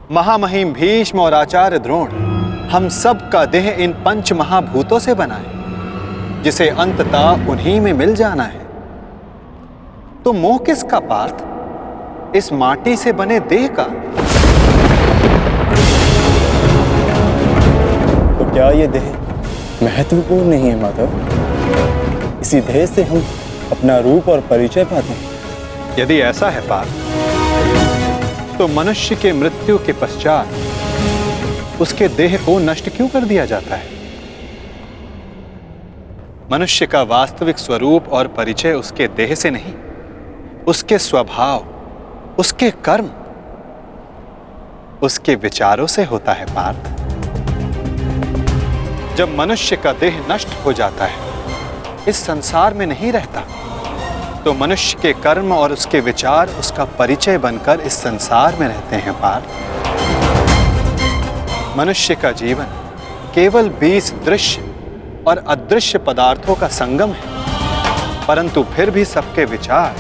महामहिम भीष्म और आचार्य द्रोण, हम सब का देह इन पंच महाभूतों से बना है, जिसे अंततः उन्हीं में मिल जाना है। तो मोह किसका पार्थ, इस माटी से बने देह का? तो क्या ये देह महत्वपूर्ण नहीं है माधव? इसी देह से हम अपना रूप और परिचय पाते हैं। यदि ऐसा है पार्थ, तो मनुष्य के मृत्यु के पश्चात उसके देह को नष्ट क्यों कर दिया जाता है? मनुष्य का वास्तविक स्वरूप और परिचय उसके देह से नहीं, उसके स्वभाव, उसके कर्म, उसके विचारों से होता है पार्थ। जब मनुष्य का देह नष्ट हो जाता है, इस संसार में नहीं रहता, तो मनुष्य के कर्म और उसके विचार उसका परिचय बनकर इस संसार में रहते हैं पार्थ। मनुष्य का जीवन केवल 20 दृश्य और अदृश्य पदार्थों का संगम है, परंतु फिर भी सबके विचार,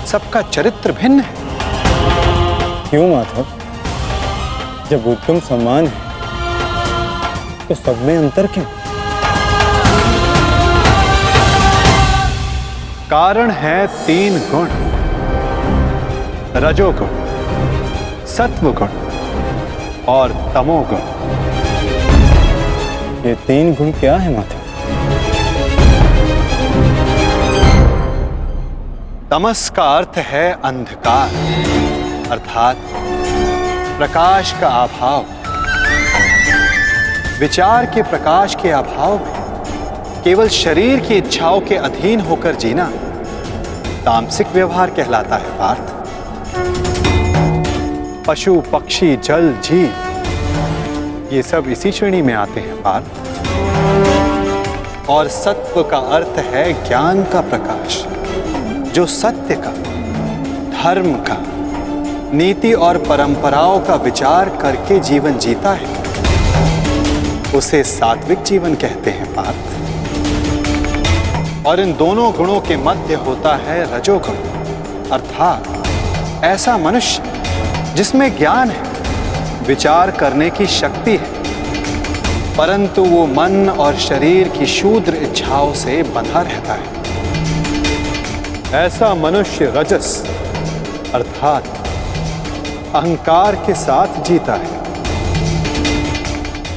सबका चरित्र भिन्न है। क्यों माधव? जब उत्तम समान है तो सब में अंतर क्यों? कारण है 3 गुण, रजोगुण, सत्वगुण और तमोगुण। ये 3 गुण क्या है माधव? तमस का अर्थ है अंधकार, अर्थात प्रकाश का अभाव। विचार के प्रकाश के अभाव में केवल शरीर की इच्छाओं के अधीन होकर जीना तामसिक व्यवहार कहलाता है पार्थ। पशु, पक्षी, जल, जीव ये सब इसी श्रेणी में आते हैं पार्थ। और सत्व का अर्थ है ज्ञान का प्रकाश, जो सत्य का, धर्म का, नीति और परंपराओं का विचार करके जीवन जीता है, उसे सात्विक जीवन कहते हैं पार्थ। और इन दोनों गुणों के मध्य होता है रजोगुण, अर्थात ऐसा मनुष्य जिसमें ज्ञान है, विचार करने की शक्ति है, परंतु वो मन और शरीर की क्षुद्र इच्छाओं से बंधा रहता है। ऐसा मनुष्य रजस अर्थात अहंकार के साथ जीता है।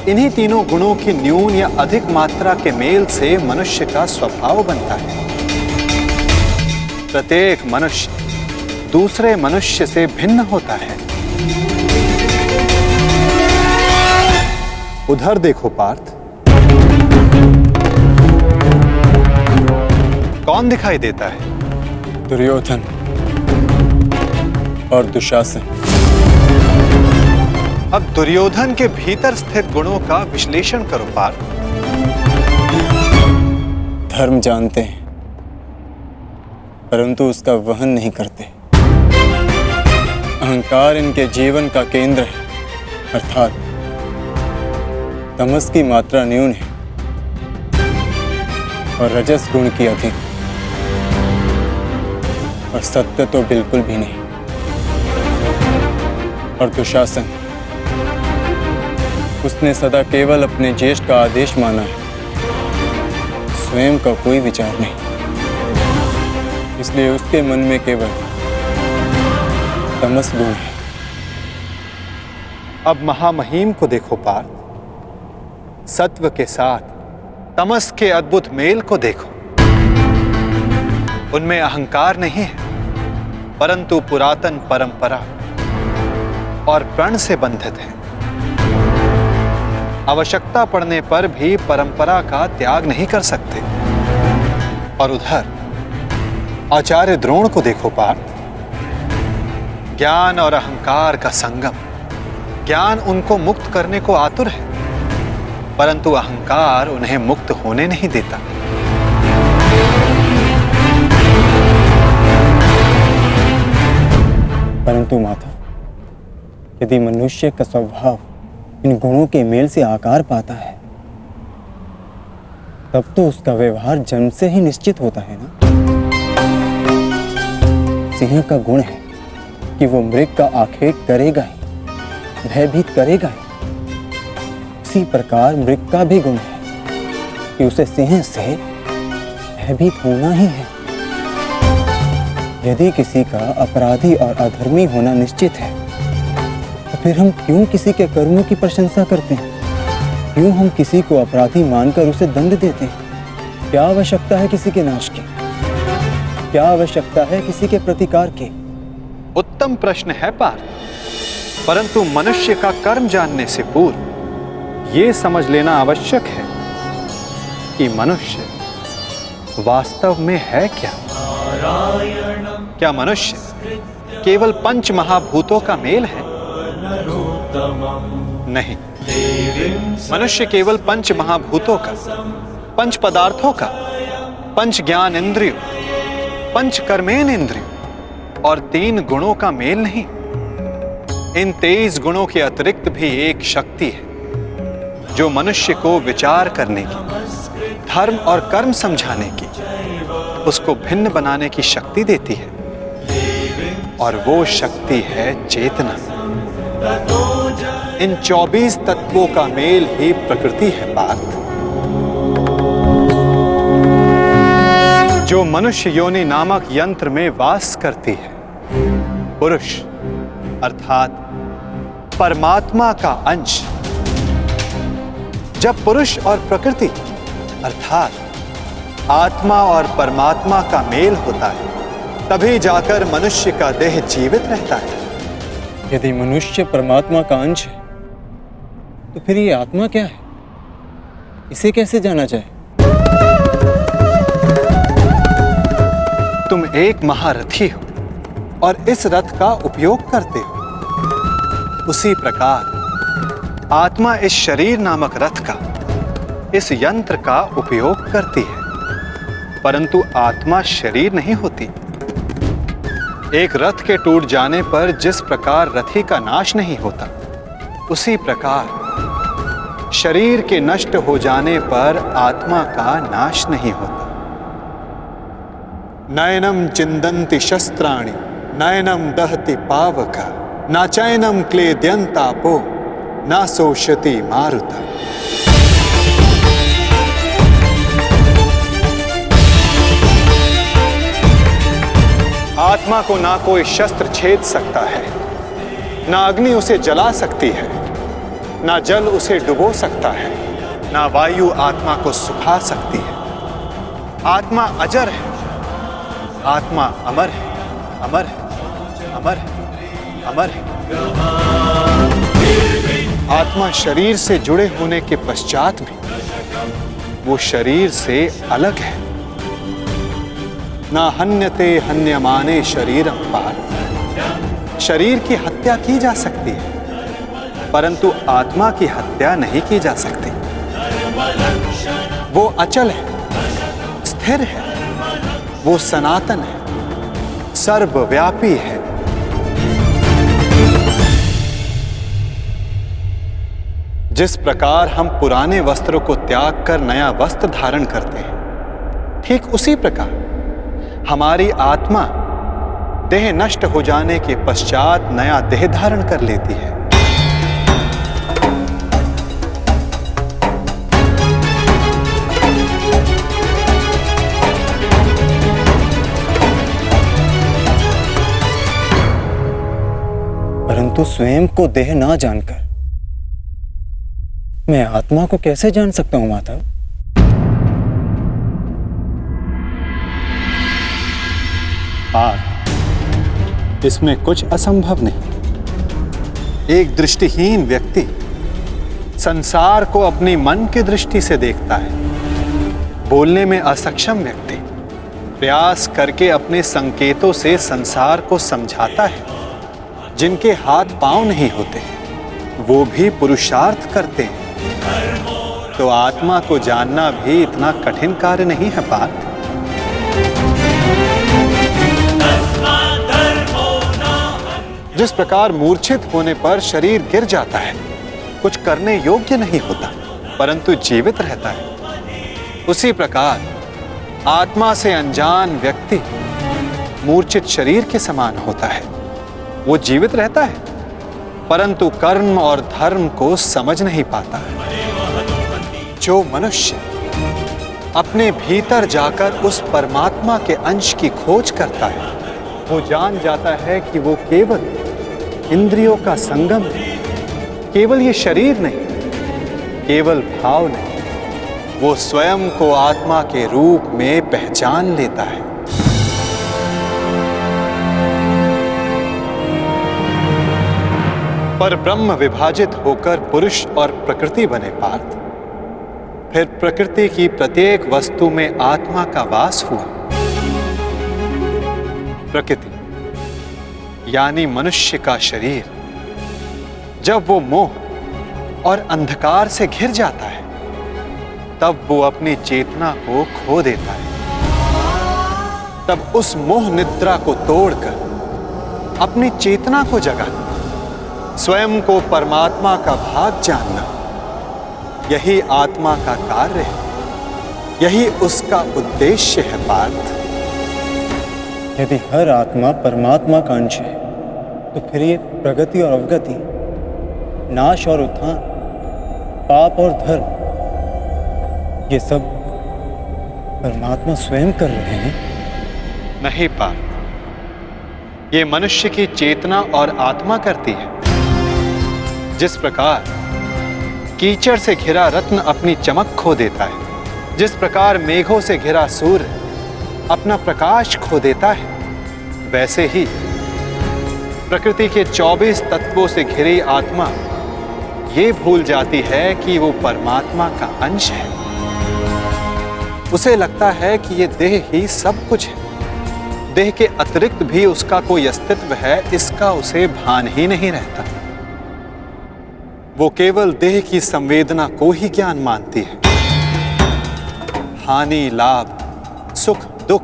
इन्हीं तीनों गुणों की न्यून या अधिक मात्रा के मेल से मनुष्य का स्वभाव बनता है। प्रत्येक मनुष्य दूसरे मनुष्य से भिन्न होता है। उधर देखो पार्थ, कौन दिखाई देता है? दुर्योधन और दुशासन। अब दुर्योधन के भीतर स्थित गुणों का विश्लेषण करो पार्थ। धर्म जानते हैं, परंतु उसका वहन नहीं करते। अहंकार इनके जीवन का केंद्र है, अर्थात तमस की मात्रा न्यून है और रजस गुण की अधिक, और सत्य तो बिल्कुल भी नहीं। और दुशासन, उसने सदा केवल अपने ज्येष्ठ का आदेश माना है, स्वयं का कोई विचार नहीं, इसलिए उसके मन में केवल तमस गुण है। अब महामहिम को देखो पार्थ, सत्व के साथ तमस के अद्भुत मेल को देखो। उनमें अहंकार नहीं है, परंतु पुरातन परंपरा और प्रण से बंधित है। आवश्यकता पड़ने पर भी परंपरा का त्याग नहीं कर सकते। और उधर आचार्य द्रोण को देखो पार्थ, ज्ञान और अहंकार का संगम। ज्ञान उनको मुक्त करने को आतुर है, परंतु अहंकार उन्हें मुक्त होने नहीं देता। परंतु माधव, यदि मनुष्य का स्वभाव इन गुणों के मेल से आकार पाता है, तब तो उसका व्यवहार जन्म से ही निश्चित होता है ना। सिंह का गुण है कि वो मृग का आखेट करेगा ही, भयभीत करेगा ही। उसी प्रकार मृग का भी गुण है कि उसे सिंह से भयभीत होना ही है। यदि किसी का अपराधी और अधर्मी होना निश्चित है, तो फिर हम क्यों किसी के कर्मों की प्रशंसा करते हैं? क्यों हम किसी को अपराधी मानकर उसे दंड देते हैं? क्या आवश्यकता है किसी के नाश की? क्या आवश्यकता है किसी के प्रतिकार की? उत्तम प्रश्न है पार्थ, परंतु मनुष्य का कर्म जानने से पूर्व यह समझ लेना आवश्यक है कि मनुष्य वास्तव में है क्या। क्या मनुष्य केवल पंच महाभूतों का मेल है? नहीं, मनुष्य केवल पंच महाभूतों का, पंच पदार्थों का, पंच ज्ञान इंद्रियों, पंच कर्मेन इंद्रियों और 3 गुणों का मेल नहीं। इन 23 गुणों के अतिरिक्त भी एक शक्ति है जो मनुष्य को विचार करने की, धर्म और कर्म समझाने की, उसको भिन्न बनाने की शक्ति देती है, और वो शक्ति है चेतना। इन 24 तत्वों का मेल ही प्रकृति है पार्थ। जो मनुष्य योनि नामक यंत्र में वास करती है, पुरुष अर्थात परमात्मा का अंश। जब पुरुष और प्रकृति अर्थात आत्मा और परमात्मा का मेल होता है, तभी जाकर मनुष्य का देह जीवित रहता है। यदि मनुष्य परमात्मा का अंश है, तो फिर ये आत्मा क्या है? इसे कैसे जाना जाए? तुम एक महारथी हो और इस रथ का उपयोग करते हो। उसी प्रकार आत्मा इस शरीर नामक रथ का, इस यंत्र का उपयोग करती है, परंतु आत्मा शरीर नहीं होती। एक रथ के टूट जाने पर जिस प्रकार रथी का नाश नहीं होता, उसी प्रकार शरीर के नष्ट हो जाने पर आत्मा का नाश नहीं होता। नयनम चिंदन्ति शस्त्राणि नयनम दहति पावका न चैनम क्लेद्यन्तापो न शोषति मारुता। आत्मा को ना कोई शस्त्र छेद सकता है, ना अग्नि उसे जला सकती है, ना जल उसे डुबो सकता है, ना वायु आत्मा को सुखा सकती है। आत्मा अजर है, आत्मा अमर है, अमर है, अमर है, अमर है। आत्मा शरीर से जुड़े होने के पश्चात भी वो शरीर से अलग है। ना हन्यते हन्यमाने शरीरम पार्थ। शरीर की हत्या की जा सकती है, परंतु आत्मा की हत्या नहीं की जा सकती। वो अचल है, स्थिर है, वो सनातन है, सर्वव्यापी है। जिस प्रकार हम पुराने वस्त्रों को त्याग कर नया वस्त्र धारण करते हैं, ठीक उसी प्रकार हमारी आत्मा देह नष्ट हो जाने के पश्चात नया देह धारण कर लेती है। परंतु स्वयं को देह ना जानकर मैं आत्मा को कैसे जान सकता हूं माता? पार्थ, इसमें कुछ असंभव नहीं। एक दृष्टिहीन व्यक्ति संसार को अपनी मन की दृष्टि से देखता है। बोलने में असक्षम व्यक्ति प्रयास करके अपने संकेतों से संसार को समझाता है। जिनके हाथ पांव नहीं होते, वो भी पुरुषार्थ करते हैं। तो आत्मा को जानना भी इतना कठिन कार्य नहीं है पार्थ। जिस प्रकार मूर्छित होने पर शरीर गिर जाता है, कुछ करने योग्य नहीं होता, परंतु जीवित रहता है, उसी प्रकार आत्मा से अनजान व्यक्ति मूर्छित शरीर के समान होता है। वो जीवित रहता है, परंतु कर्म और धर्म को समझ नहीं पाता। जो मनुष्य अपने भीतर जाकर उस परमात्मा के अंश की खोज करता है, वो जान जाता है कि वो केवल इंद्रियों का संगम है, केवल ये शरीर नहीं, केवल भाव नहीं, वो स्वयं को आत्मा के रूप में पहचान लेता है। पर ब्रह्म विभाजित होकर पुरुष और प्रकृति बने पार्थ। फिर प्रकृति की प्रत्येक वस्तु में आत्मा का वास हुआ। प्रकृति यानी मनुष्य का शरीर जब वो मोह और अंधकार से घिर जाता है, तब वो अपनी चेतना को खो देता है। तब उस मोह निद्रा को तोड़कर अपनी चेतना को जगाना, स्वयं को परमात्मा का भाग जानना, यही आत्मा का कार्य है, यही उसका उद्देश्य है पार्थ। यदि हर आत्मा परमात्मा का अंश है, तो फिर ये प्रगति और अवगति, नाश और उत्थान, पाप और धर्म, ये सब परमात्मा स्वयं कर रहे हैं। नहीं पार्थ, ये मनुष्य की चेतना और आत्मा करती है। जिस प्रकार कीचड़ से घिरा रत्न अपनी चमक खो देता है, जिस प्रकार मेघों से घिरा सूर्य अपना प्रकाश खो देता है, वैसे ही प्रकृति के 24 तत्वों से घिरी आत्मा ये भूल जाती है कि वो परमात्मा का अंश है। उसे लगता है कि ये देह ही सब कुछ है, देह के अतिरिक्त भी उसका कोई अस्तित्व है, इसका उसे भान ही नहीं रहता। वो केवल देह की संवेदना को ही ज्ञान मानती है। हानि लाभ, सुख दुख,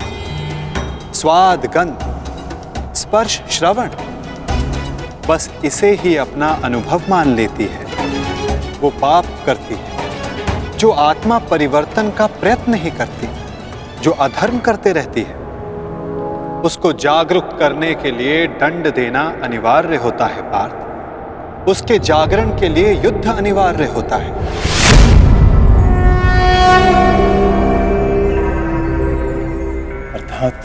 स्वाद गंध, स्पर्श श्रवण, बस इसे ही अपना अनुभव मान लेती है। वो पाप करती है जो आत्मा परिवर्तन का प्रयत्न नहीं करती, जो अधर्म करते रहती है। उसको जागरूक करने के लिए दंड देना अनिवार्य होता है पार्थ। उसके जागरण के लिए युद्ध अनिवार्य होता है। अर्थात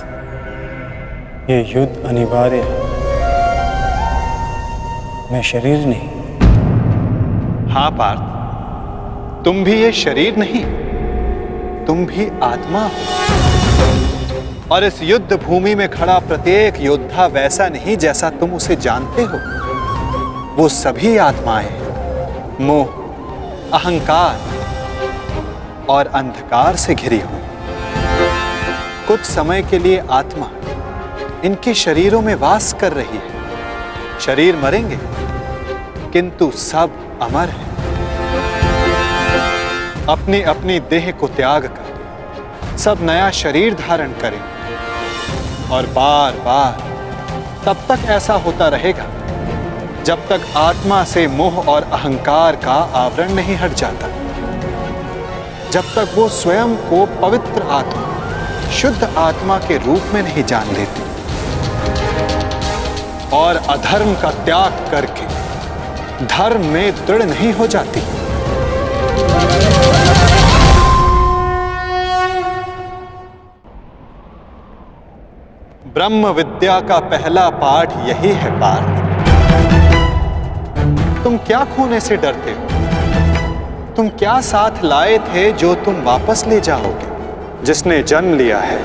ये युद्ध अनिवार्य है, मैं शरीर नहीं। हाँ पार्थ, तुम भी ये शरीर नहीं, तुम भी आत्मा हो। और इस युद्ध भूमि में खड़ा प्रत्येक योद्धा वैसा नहीं जैसा तुम उसे जानते हो। वो सभी आत्माएं मोह, अहंकार और अंधकार से घिरी हुई। कुछ समय के लिए आत्मा इनके शरीरों में वास कर रही है। शरीर मरेंगे, किंतु सब अमर हैं। अपनी अपनी देह को त्याग कर सब नया शरीर धारण करें, और बार बार तब तक ऐसा होता रहेगा जब तक आत्मा से मोह और अहंकार का आवरण नहीं हट जाता, जब तक वो स्वयं को पवित्र आत्मा, शुद्ध आत्मा के रूप में नहीं जान लेती और अधर्म का त्याग करके धर्म में दृढ़ नहीं हो जाती। ब्रह्म विद्या का पहला पाठ यही है पार्थ। तुम क्या खोने से डरते हो? तुम क्या साथ लाए थे जो तुम वापस ले जाओगे? जिसने जन्म लिया है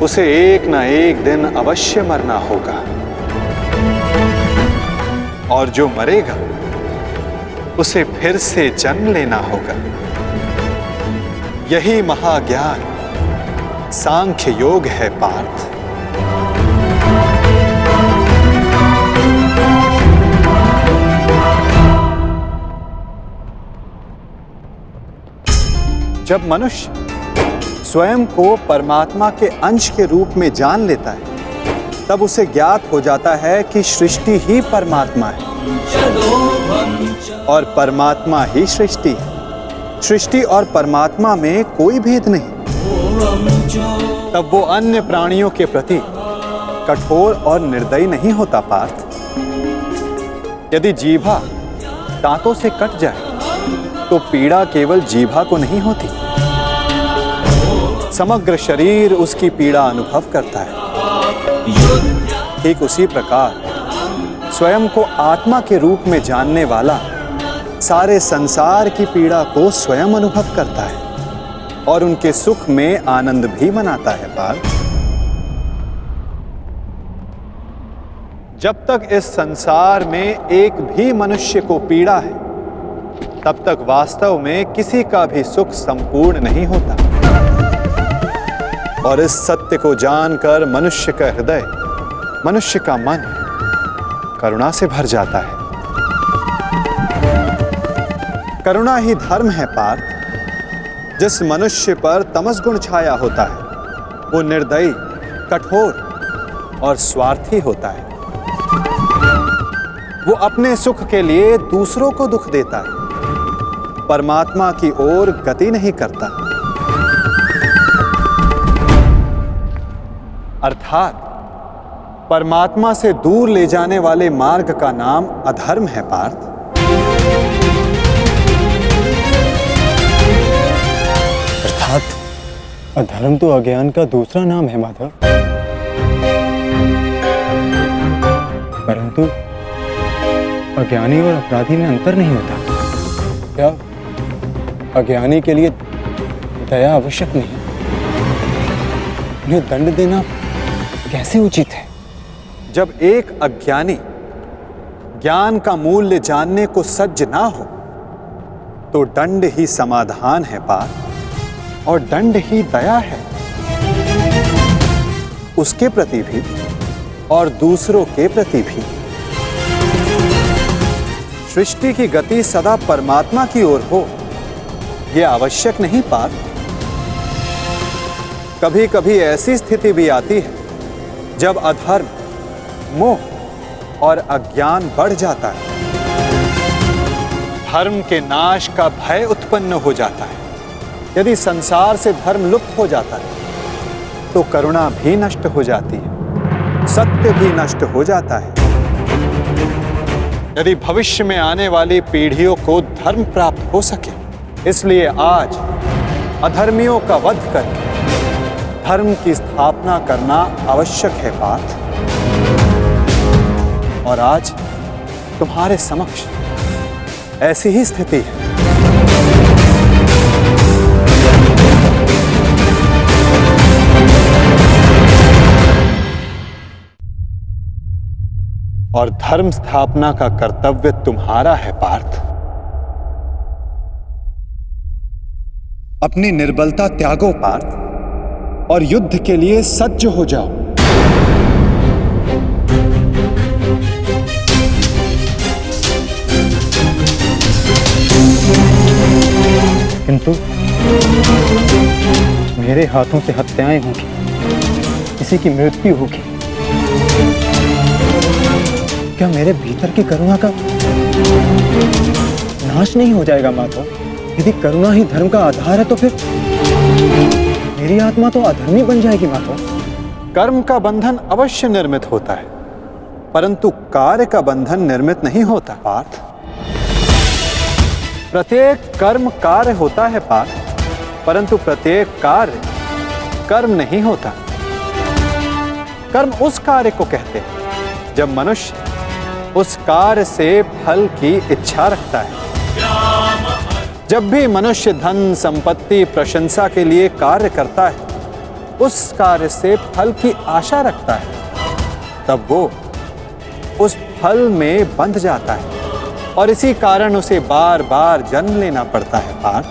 उसे एक ना एक दिन अवश्य मरना होगा, और जो मरेगा उसे फिर से जन्म लेना होगा। यही महाज्ञान सांख्य योग है पार्थ। जब मनुष्य स्वयं को परमात्मा के अंश के रूप में जान लेता है, तब उसे ज्ञात हो जाता है कि सृष्टि ही परमात्मा है और परमात्मा ही सृष्टि है। सृष्टि और परमात्मा में कोई भेद नहीं। तब वो अन्य प्राणियों के प्रति कठोर और निर्दयी नहीं होता पार्थ। यदि जीभा दांतों से कट जाए तो पीड़ा केवल जीभा को नहीं होती, समग्र शरीर उसकी पीड़ा अनुभव करता है। ठीक उसी प्रकार स्वयं को आत्मा के रूप में जानने वाला सारे संसार की पीड़ा को स्वयं अनुभव करता है और उनके सुख में आनंद भी मनाता है। पार्थ, जब तक इस संसार में एक भी मनुष्य को पीड़ा है, तब तक वास्तव में किसी का भी सुख संपूर्ण नहीं होता। और इस सत्य को जानकर मनुष्य का हृदय, मनुष्य का मन करुणा से भर जाता है। करुणा ही धर्म है पार्थ। जिस मनुष्य पर तमस गुण छाया होता है वो निर्दयी, कठोर और स्वार्थी होता है। वो अपने सुख के लिए दूसरों को दुख देता है, परमात्मा की ओर गति नहीं करता। अर्थात परमात्मा से दूर ले जाने वाले मार्ग का नाम अधर्म है पार्थ। अर्थात अधर्म तो अज्ञान का दूसरा नाम है माधव। परंतु अज्ञानी और अपराधी में अंतर नहीं होता क्या? अज्ञानी के लिए दया आवश्यक नहीं, उन्हें दंड देना कैसे उचित है? जब एक अज्ञानी ज्ञान का मूल्य जानने को सज्ज ना हो तो दंड ही समाधान है पार्थ, और दंड ही दया है, उसके प्रति भी और दूसरों के प्रति भी। सृष्टि की गति सदा परमात्मा की ओर हो, यह आवश्यक नहीं पार्थ। कभी कभी ऐसी स्थिति भी आती है जब अधर्म, मोह और अज्ञान बढ़ जाता है। धर्म के नाश का भय उत्पन्न हो जाता है। यदि संसार से धर्म लुप्त हो जाता है तो करुणा भी नष्ट हो जाती है, सत्य भी नष्ट हो जाता है। यदि भविष्य में आने वाली पीढ़ियों को धर्म प्राप्त हो सके, इसलिए आज अधर्मियों का वध करके धर्म की स्थापना करना आवश्यक है पार्थ। और आज तुम्हारे समक्ष ऐसी ही स्थिति है। और धर्म स्थापना का कर्तव्य तुम्हारा है पार्थ। अपनी निर्बलता त्यागो पार्थ और युद्ध के लिए सज्ज हो जाओ। किंतु मेरे हाथों से हत्याएं होंगी, किसी की मृत्यु होगी। क्या मेरे भीतर की करुणा का नाश नहीं हो जाएगा माधव? यदि करुणा ही धर्म का आधार है तो फिर मेरी आत्मा तो अधर्मी बन जाएगी माधव। कर्म का बंधन अवश्य निर्मित होता है, परंतु कार्य का बंधन निर्मित नहीं होता पार्थ। प्रत्येक कर्म कार्य होता है पार्थ, परंतु प्रत्येक कार्य कर्म नहीं होता। कर्म उस कार्य को कहते हैं जब मनुष्य उस कार्य से फल की इच्छा रखता है। जब भी मनुष्य धन, संपत्ति, प्रशंसा के लिए कार्य करता है, उस कार्य से फल की आशा रखता है, तब वो उस फल में बंध जाता है और इसी कारण उसे बार बार जन्म लेना पड़ता है पार्थ।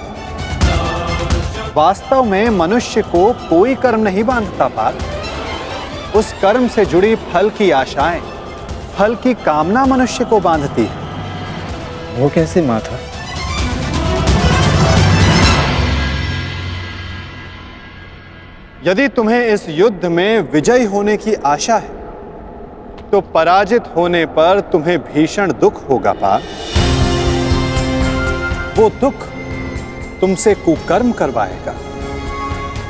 वास्तव में मनुष्य को कोई कर्म नहीं बांधता पार्थ। उस कर्म से जुड़ी फल की आशाएं, फल की कामना मनुष्य को बांधती है। वो कैसे माधव? यदि तुम्हें इस युद्ध में विजयी होने की आशा है तो पराजित होने पर तुम्हें भीषण दुख होगा पार्थ। वो दुख तुमसे कुकर्म करवाएगा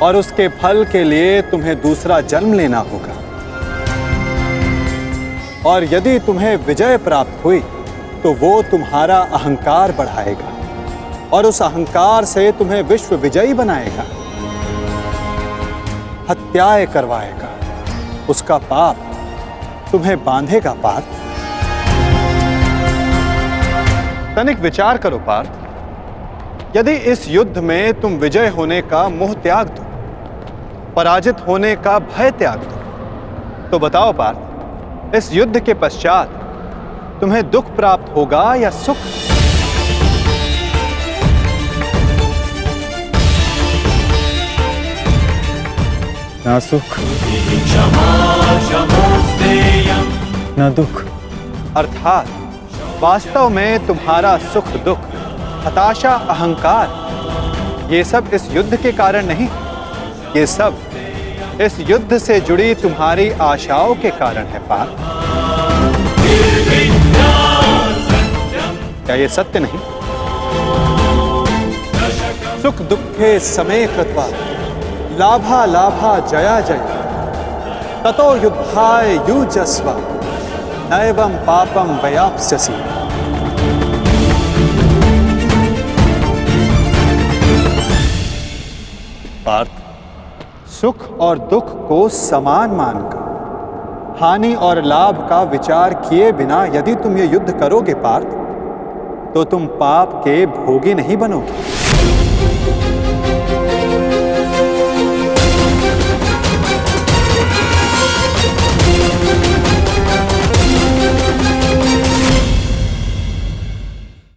और उसके फल के लिए तुम्हें दूसरा जन्म लेना होगा। और यदि तुम्हें विजय प्राप्त हुई तो वो तुम्हारा अहंकार बढ़ाएगा और उस अहंकार से तुम्हें विश्व विजयी बनाएगा, हत्याएं करवाएगा। उसका पाप तुम्हें बांधेगा पार्थ। तनिक विचार करो पार्थ, यदि इस युद्ध में तुम विजय होने का मोह त्याग दो, पराजित होने का भय त्याग दो, तो बताओ पार्थ, इस युद्ध के पश्चात तुम्हें दुख प्राप्त होगा या सुख? ना सुख ना दुख। अर्थात वास्तव में तुम्हारा सुख दुख, हताशा, अहंकार, ये सब इस युद्ध के कारण नहीं, ये सब इस युद्ध से जुड़ी तुम्हारी आशाओं के कारण है पार्थ। क्या ये सत्य नहीं? सुख दुखे समे कृत्वा लाभा लाभा जया जया ततो युद्धाय युजस्व नैवं पापम वयाप्स्यसि। पार्थ, सुख और दुख को समान मानकर हानि और लाभ का विचार किए बिना यदि तुम ये युद्ध करोगे पार्थ, तो तुम पाप के भोगी नहीं बनोगे।